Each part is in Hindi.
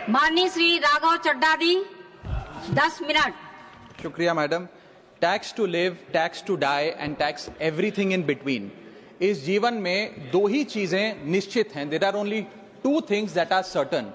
माननीय श्री राघव चड्ढा जी 10 मिनट। शुक्रिया madam. Tax to live, tax to die and tax everything in between. इस जीवन में दो ही चीजें निश्चित हैं। There are only two things that are certain,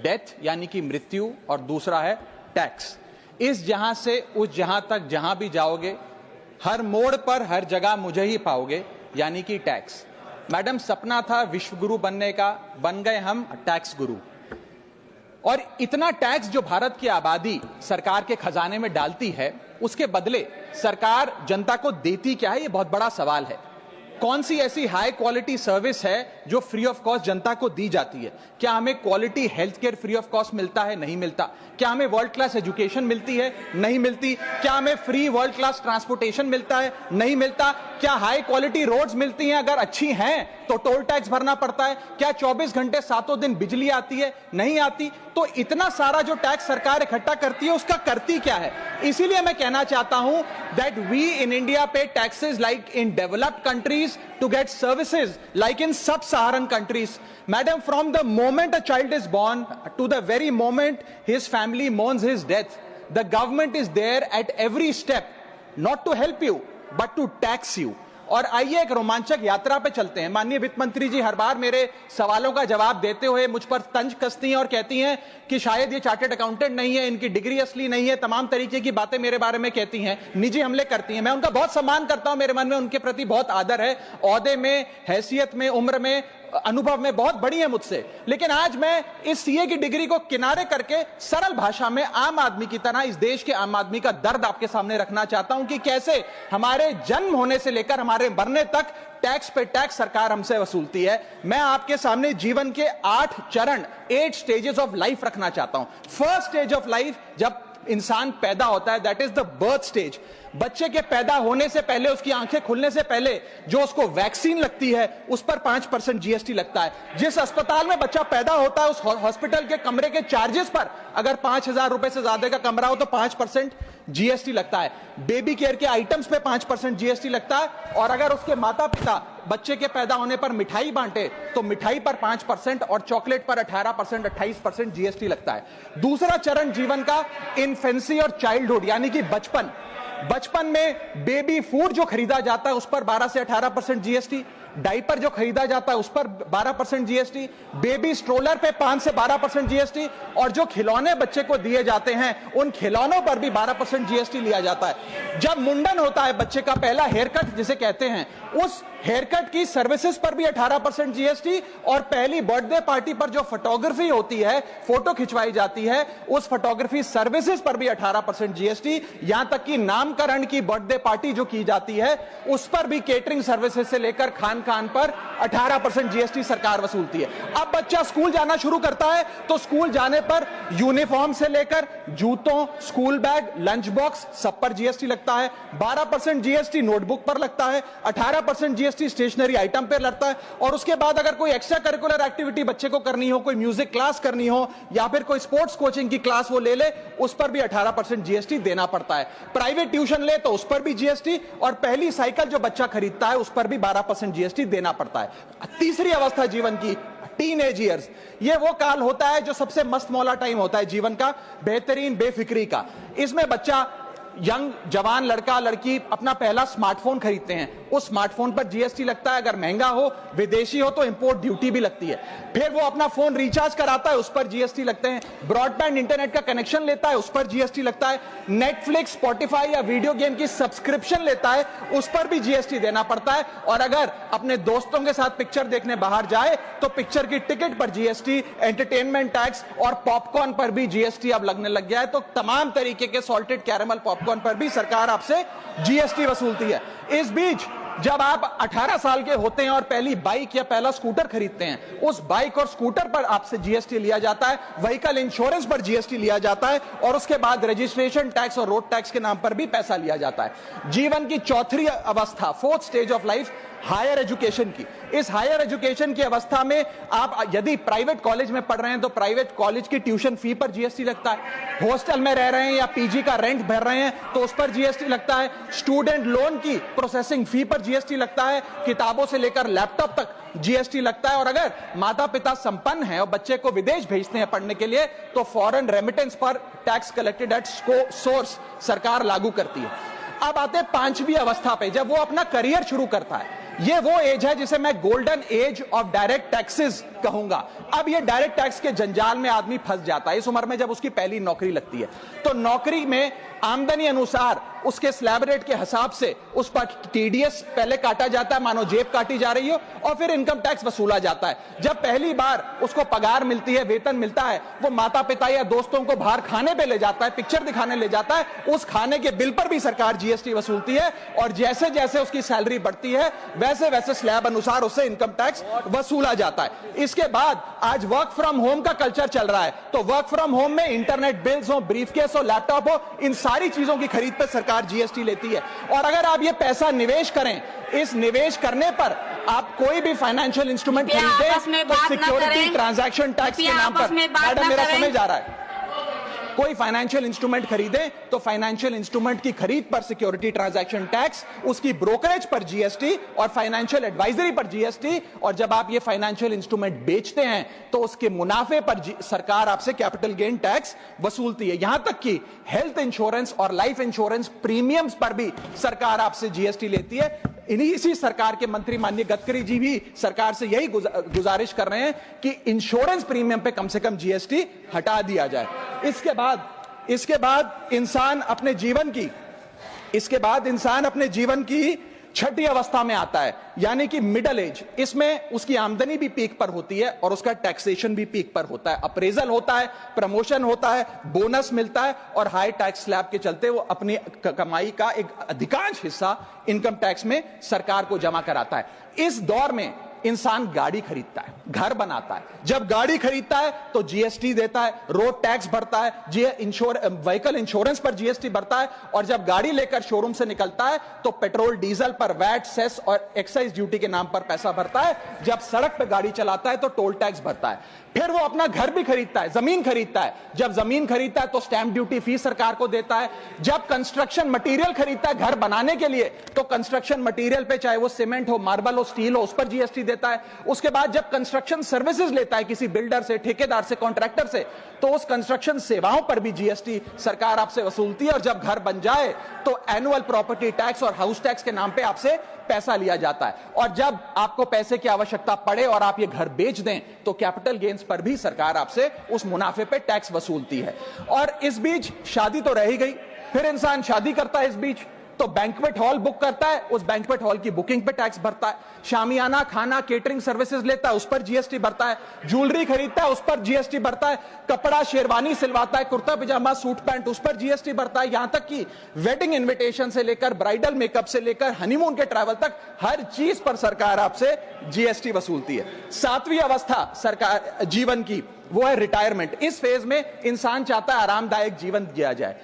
death यानी कि मृत्यु, और दूसरा है टैक्स। इस जहां से उस जहां तक जहां भी जाओगे, हर मोड़ पर हर जगह मुझे ही पाओगे, यानी कि टैक्स। मैडम, सपना था विश्व गुरु बनने का, बन गए हम टैक्स गुरु। और इतना टैक्स जो भारत की आबादी सरकार के खजाने में डालती है, उसके बदले सरकार जनता को देती क्या है, ये बहुत बड़ा सवाल है। कौन सी ऐसी हाई क्वालिटी सर्विस है जो फ्री ऑफ कॉस्ट जनता को दी जाती है? क्या हमें quality health care free of cost मिलता है? नहीं मिलता। क्या हमें वर्ल्ड क्लास एजुकेशन मिलती है? नहीं मिलती। क्या हमें फ्री वर्ल्ड क्लास ट्रांसपोर्टेशन मिलता है? नहीं मिलता। क्या हाई क्वालिटी रोड्स मिलती हैं? अगर अच्छी हैं तो टोल टैक्स भरना पड़ता है। क्या 24 घंटे सातों दिन बिजली आती है? नहीं आती। तो इतना सारा जो टैक्स सरकार इकट्ठा करती है, उसका करती क्या है? इसीलिए मैं कहना चाहता हूं दैट वी इन इंडिया पे taxes like in developed countries to get services like in sub-Saharan countries. Madam, from the moment a child is born to the very moment his family mourns his death, the government is there at every step, not to help you, but to tax you. और आइए एक रोमांचक यात्रा पे चलते हैं। माननीय वित्त मंत्री जी हर बार मेरे सवालों का जवाब देते हुए मुझ पर तंज कसती हैं और कहती हैं कि शायद ये चार्टर्ड अकाउंटेंट नहीं है, इनकी डिग्री असली नहीं है, तमाम तरीके की बातें मेरे बारे में कहती हैं, निजी हमले करती हैं। मैं उनका बहुत सम्मान करता हूं, मेरे मन में उनके प्रति बहुत आदर है। ओहदे में, हैसियत में, उम्र में, अनुभव में बहुत बड़ी है मुझसे। लेकिन आज मैं इस सीए की डिग्री को किनारे करके सरल भाषा में आम आदमी की तरह इस देश के आम आदमी का दर्द आपके सामने रखना चाहता हूं कि कैसे हमारे जन्म होने से लेकर हमारे मरने तक टैक्स पे टैक्स सरकार हमसे वसूलती है। मैं आपके सामने जीवन के 8 चरण, 8 स्टेजेस ऑफ लाइफ रखना चाहता हूं। फर्स्ट स्टेज ऑफ लाइफ, जब इंसान पैदा होता है, that is the birth stage. बच्चे के पैदा होने से पहले, उसकी आंखें खुलने से पहले जो उसको वैक्सीन लगती है, उस पर 5% जीएसटी लगता है। जिस अस्पताल में बच्चा पैदा होता है, उस हॉस्पिटल के कमरे के चार्जेस पर अगर 5,000 रुपए से ज्यादा का कमरा हो तो 5% जीएसटी लगता है। बेबी केयर के आइटम्स पे 5% जीएसटी लगता है। और अगर उसके माता पिता बच्चे के पैदा होने पर मिठाई बांटे तो मिठाई पर 5% और चॉकलेट पर 18%, 28% जीएसटी लगता है। दूसरा चरण जीवन का इन्फेंसी और चाइल्डहुड यानी कि बचपन। बचपन में बेबी फूड जो खरीदा जाता है उस पर 12 से 18% जीएसटी, डाइपर जो खरीदा जाता है उस पर 12% जीएसटी, बेबी स्ट्रोलर पे 5 से 12% जीएसटी, और जो खिलौने बच्चे को दिए जाते हैं उन खिलौनों पर भी 12% जीएसटी लिया जाता है। जब मुंडन होता है बच्चे का, पहला हेयर कट जिसे कहते हैं, उस हेयर कट की सर्विसेज पर भी 18% जीएसटी, और पहली बर्थडे पार्टी पर जो फोटोग्राफी होती है, फोटो खिंचवाई जाती है, उस फोटोग्राफी सर्विसेज पर भी 18% जीएसटी। यहां तक कि नामकरण की बर्थडे पार्टी जो की जाती है उस पर भी केटरिंग सर्विसेज से लेकर खान पर 18% जीएसटी सरकार वसूलती है। अब बच्चा स्कूल जाना शुरू करता है तो स्कूल जाने पर यूनिफॉर्म से लेकर जूतों, स्कूल बैग, लंच बॉक्स, सब पर जीएसटी लगता है। 12% जीएसटी नोटबुक पर लगता है, 18% जीएसटी स्टेशनरी आइटम पर लगता है। और उसके बाद अगर कोई एक्स्ट्रा करिकुलर एक्टिविटी बच्चे को करनी हो, कोई म्यूजिक क्लास करनी हो या फिर कोई स्पोर्ट्स कोचिंग की क्लास वो ले ले, उस पर भी 18% जीएसटी देना पड़ता है। प्राइवेट ट्यूशन ले तो उस पर भी जीएसटी, और पहली साइकिल जो बच्चा खरीदता है उस पर भी 12% जीएसटी देना पड़ता है। तीसरी अवस्था जीवन की, टीनेज ईयर्स, ये वो काल होता है जो सबसे मस्त मौला टाइम होता है जीवन का, बेहतरीन बेफिक्री का। इसमें बच्चा, यंग जवान लड़का लड़की अपना पहला स्मार्टफोन खरीदते हैं। उस स्मार्टफोन पर जीएसटी लगता है, अगर महंगा हो, विदेशी हो तो इंपोर्ट ड्यूटी भी लगती है। फिर वो अपना फोन रिचार्ज कराता है, उस पर जीएसटी लगते हैं। ब्रॉडबैंड इंटरनेट का कनेक्शन लेता है, उस पर जीएसटी लगता है। नेटफ्लिक्स, स्पॉटिफाई या वीडियो गेम की सब्सक्रिप्शन लेता है, उस पर भी जीएसटी देना पड़ता है। और अगर अपने दोस्तों के साथ पिक्चर देखने बाहर जाए तो पिक्चर की टिकट पर जीएसटी, एंटरटेनमेंट टैक्स और पॉपकॉर्न पर भी जीएसटी अब लगने लग गया है। तो तमाम तरीके के सॉल्टेड कैरेमल पॉपकॉर्न पर भी सरकार आपसे जीएसटी वसूलती है। इस बीच जब आप 18 साल के होते हैं और पहली बाइक या पहला स्कूटर खरीदते हैं, उस बाइक और स्कूटर पर आपसे जीएसटी लिया जाता है, व्हीकल इंश्योरेंस पर जीएसटी लिया जाता है, और उसके बाद रजिस्ट्रेशन टैक्स और रोड टैक्स के नाम पर भी पैसा लिया जाता है। जीवन की चौथी अवस्था, fourth stage of life, higher education की। इस हायर एजुकेशन की अवस्था में आप यदि प्राइवेट कॉलेज में पढ़ रहे हैं तो प्राइवेट कॉलेज की ट्यूशन फी पर जीएसटी लगता है। हॉस्टल में रह रहे हैं या पीजी का रेंट भर रहे हैं तो उस पर जीएसटी लगता है। स्टूडेंट लोन की प्रोसेसिंग फी पर जीएसटी लगता है, किताबों से लेकर लैपटॉप तक जीएसटी लगता है। और अगर माता पिता संपन्न हैं और बच्चे को विदेश भेजते हैं पढ़ने के लिए तो फॉरेन रेमिटेंस पर टैक्स कलेक्टेड एट सोर्स सरकार लागू करती है। अब आते हैं पांचवी अवस्था पे, जब वो अपना करियर शुरू करता है। ये वो एज है जिसे मैं golden age of direct taxes कहूंगा। अब ये डायरेक्ट टैक्स के जंजाल में आदमी फंस जाता है इस उम्र में, जब उसकी पहली नौकरी लगती है। तो नौकरी में आमदनी अनुसार उसके स्लैब रेट के हिसाब से उस पर टीडीएस पहले काटा जाता है, मानो जेब काटी जा रही हो, और फिर इनकम टैक्स वसूला जाता है। जब पहली बार उसको पगार मिलती है, वेतन मिलता है, वो माता पिता या दोस्तों को बाहर खाने पे ले जाता है, पिक्चर दिखाने ले जाता है, उस खाने के बिल पर भी सरकार जीएसटी वसूलती है। और जैसे जैसे उसकी सैलरी बढ़ती है वैसे वैसे स्लैब अनुसार उससे इनकम टैक्स वसूला जाता है। इसके बाद आज वर्क फ्रॉम होम का कल्चर चल रहा है, तो वर्क फ्रॉम होम में इंटरनेट बिल्स हो, ब्रीफकेस हो, लैपटॉप हो, इन सारी चीजों की खरीद पर सरकार जीएसटी लेती है। और अगर आप ये पैसा निवेश करें, इस निवेश करने पर आप कोई भी फाइनेंशियल इंस्ट्रूमेंट खरीदें तो सिक्योरिटी ट्रांजैक्शन टैक्स के नाम पर, मैडम मेरा समय जा रहा है, कोई फाइनेंशियल इंस्ट्रूमेंट खरीदे तो फाइनेंशियल इंस्ट्रूमेंट की खरीद पर सिक्योरिटी ट्रांजैक्शन टैक्स, उसकी ब्रोकरेज पर जीएसटी और फाइनेंशियल एडवाइजरी पर जीएसटी। और जब आप ये फाइनेंशियल इंस्ट्रूमेंट बेचते हैं तो उसके मुनाफे पर सरकार आपसे कैपिटल गेन टैक्स वसूलती है। यहां तक कि हेल्थ इंश्योरेंस और लाइफ इंश्योरेंस प्रीमियम्स पर भी सरकार आपसे जीएसटी लेती है। इसी सरकार के मंत्री माननीय गडकरी जी भी सरकार से यही गुजारिश कर रहे हैं कि इंश्योरेंस प्रीमियम पे कम से कम जीएसटी हटा दिया जाए। इसके बाद इंसान अपने जीवन की छठी अवस्था में आता है, यानी कि मिडिल एज। इसमें उसकी आमदनी भी पीक पर होती है और उसका टैक्सेशन भी पीक पर होता है। अप्रेजल होता है, प्रमोशन होता है, बोनस मिलता है और हाई टैक्स स्लैब के चलते वो अपनी कमाई का एक अधिकांश हिस्सा इनकम टैक्स में सरकार को जमा कराता है। इस दौर में इंसान गाड़ी खरीदता है, घर बनाता है। जब गाड़ी खरीदता है तो जीएसटी देता है, रोड टैक्स भरता है, व्हीकल इंश्योरेंस पर जीएसटी भरता है। और जब गाड़ी लेकर शोरूम से निकलता है तो पेट्रोल डीजल पर वैट, सेस और एक्साइज ड्यूटी के नाम पर पैसा भरता है। जब सड़क पर गाड़ी चलाता है तो टोल टैक्स भरता है। फिर वो अपना घर भी खरीदता है, जमीन खरीदता है। जब जमीन खरीदता है तो स्टैंप ड्यूटी फीस सरकार को देता है। जब कंस्ट्रक्शन मटेरियल खरीदता है घर बनाने के लिए तो कंस्ट्रक्शन मटेरियल पे, चाहे वो सीमेंट हो, मार्बल हो, स्टील हो, उस पर जीएसटी देता है। उसके बाद जब कंस्ट्रक्शन सर्विसेज लेता है किसी बिल्डर से, ठेकेदार से, कॉन्ट्रैक्टर से, तो उस कंस्ट्रक्शन सेवाओं पर भी जीएसटी सरकार आपसे वसूलती है। और जब घर बन जाए तो एनुअल प्रॉपर्टी टैक्स और हाउस टैक्स के नाम पे आपसे पैसा लिया जाता है। और जब आपको पैसे की आवश्यकता पड़े और आप ये घर बेच दें तो कैपिटल गेन्स पर भी सरकार आपसे उस मुनाफे पे टैक्स वसूलती है। और इस बीच शादी तो रह ही गई, फिर इंसान शादी करता है, इस बीच तो बैंक्वेट हॉल बुक करता है, उस बैंक्वेट हॉल की बुकिंग पे टैक्स भरता है। शामियाना, खाना, केटरिंग सर्विसेज लेता है, उस पर जीएसटी भरता है। ज्वेलरी खरीदता है, उस पर जीएसटी भरता है। कपड़ा, शेरवानी सिलवाता है, कुर्ता पजामा, सूट पैंट, उस पर जीएसटी भरता है। यहां तक कि वेडिंग इन्विटेशन से लेकर, ब्राइडल मेकअप से लेकर, हनीमून के ट्रैवल तक हर चीज पर सरकार आपसे जीएसटी वसूलती है। सातवीं अवस्था सरकार जीवन की वो है रिटायरमेंट। इस फेज में इंसान चाहता है आरामदायक जीवन जिया जाए,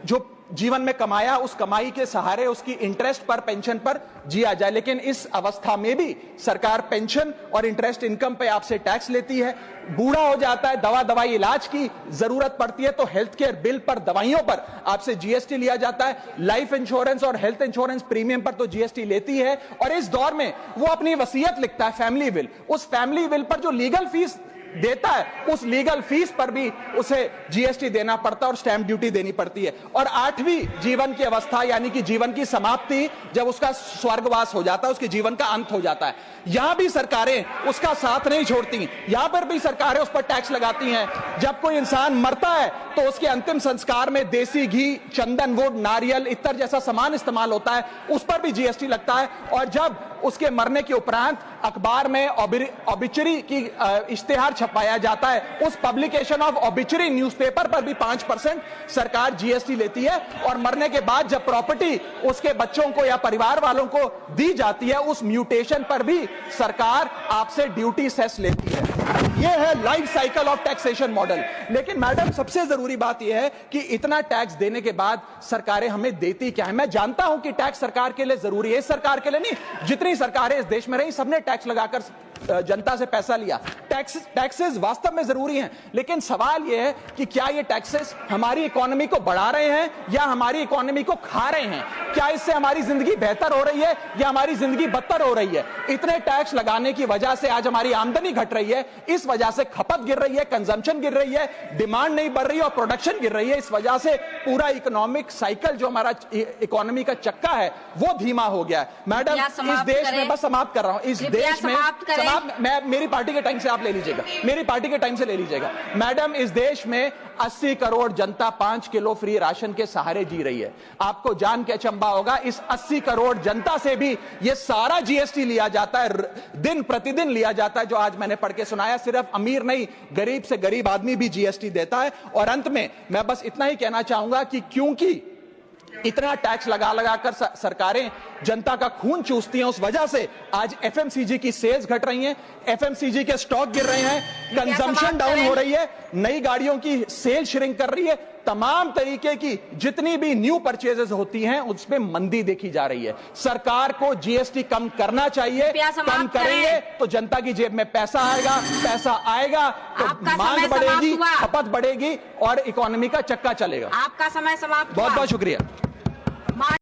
जो जीवन में कमाया उस कमाई के सहारे उसकी इंटरेस्ट पर, पेंशन पर जिया जाए। लेकिन इस अवस्था में भी सरकार पेंशन और इंटरेस्ट इनकम पे आपसे टैक्स लेती है। बूढ़ा हो जाता है, दवाई इलाज की जरूरत पड़ती है तो हेल्थ केयर बिल पर, दवाइयों पर आपसे जीएसटी लिया जाता है। लाइफ इंश्योरेंस और हेल्थ इंश्योरेंस प्रीमियम पर तो जीएसटी लेती है। और इस दौर में वो अपनी वसीयत लिखता है, फैमिली विल। उस फैमिली विल पर जो लीगल फीस देता है, उस लीगल फीस पर भी उसे जीएसटी देना पड़ता है और स्टैंप ड्यूटी देनी पड़ती है। और आठवीं जीवन की अवस्था, यानी कि जीवन की समाप्ति, जब उसका स्वर्गवास हो जाता है, उसके जीवन का अंत हो जाता है, यहां भी सरकारें उसका साथ नहीं छोड़ती। यहां पर भी सरकारें उस पर टैक्स लगाती हैं। जब कोई इंसान मरता है तो उसके अंतिम संस्कार में देसी घी, चंदन वुड, नारियल, इत्तर जैसा सामान इस्तेमाल होता है, उस पर भी जीएसटी लगता है। और जब उसके मरने के उपरांत अखबार में ऑबिचरी की इश्तेहार छपाया जाता है, उस पब्लिकेशन ऑफ ऑबिचरी न्यूज़पेपर पर भी 5% सरकार जीएसटी लेती है। और मरने के बाद जब प्रॉपर्टी उसके बच्चों को या परिवार वालों को दी जाती है, उस म्यूटेशन पर भी सरकार आपसे ड्यूटी सेस लेती है। यह है life cycle of taxation model. लेकिन मैडम, सबसे जरूरी बात यह है कि इतना टैक्स देने के बाद सरकारें हमें देती क्या है। मैं जानता हूं कि टैक्स सरकार के लिए जरूरी है, इस सरकार के लिए नहीं, जितनी सरकारें इस देश में रही सबने टैक्स लगाकर जनता से पैसा लिया। टैक्सेस वास्तव में जरूरी हैं, लेकिन सवाल यह है कि क्या ये टैक्सेस हमारी इकोनॉमी को बढ़ा रहे हैं या हमारी इकोनॉमी को खा रहे हैं? क्या इससे हमारी जिंदगी बेहतर हो रही है या हमारी जिंदगी बदतर हो रही है? इतने टैक्स लगाने की वजह से आज हमारी आमदनी घट रही है, इस वजह से खपत गिर रही है, कंजम्पशन गिर रही है, डिमांड नहीं बढ़ रही है और प्रोडक्शन गिर रही है। इस वजह से पूरा इकोनॉमिक साइकिल जो हमारा इकोनॉमी का चक्का है वो धीमा हो गया है। मैडम, इस देश में, बस समाप्त कर रहा हूं, इस देश में मैं मेरी पार्टी के टाइम से आप ले लीजिएगा, मेरी पार्टी के टाइम से ले लीजिएगा। मैडम, इस देश में 80 करोड़ जनता 5 किलो फ्री राशन के सहारे जी रही है। आपको जान के अचंभा होगा, इस 80 करोड़ जनता से भी ये सारा जीएसटी लिया जाता है, दिन प्रतिदिन लिया जाता है, जो आज मैंने पढ़ के सुनाया। सिर्फ अमीर नहीं, गरीब से गरीब आदमी भी जीएसटी देता है। और अंत में मैं बस इतना ही कहना चाहूंगा कि क्योंकि इतना टैक्स लगा लगा कर सरकारें जनता का खून चूसती हैं, उस वजह से आज एफएमसीजी की सेल्स घट रही हैं, एफएमसीजी के स्टॉक गिर रहे हैं, कंजम्पशन डाउन हो रही है, नई गाड़ियों की सेल श्रिंक कर रही है, तमाम तरीके की जितनी भी न्यू परचेजेस होती हैं उसमें मंदी देखी जा रही है। सरकार को जीएसटी कम करना चाहिए, कम करेंगे तो जनता की जेब में पैसा आएगा, पैसा आएगा तो मांग बढ़ेगी, खपत बढ़ेगी और इकोनॉमी का चक्का चलेगा। आपका समय समाप्त हुआ। बहुत बहुत शुक्रिया।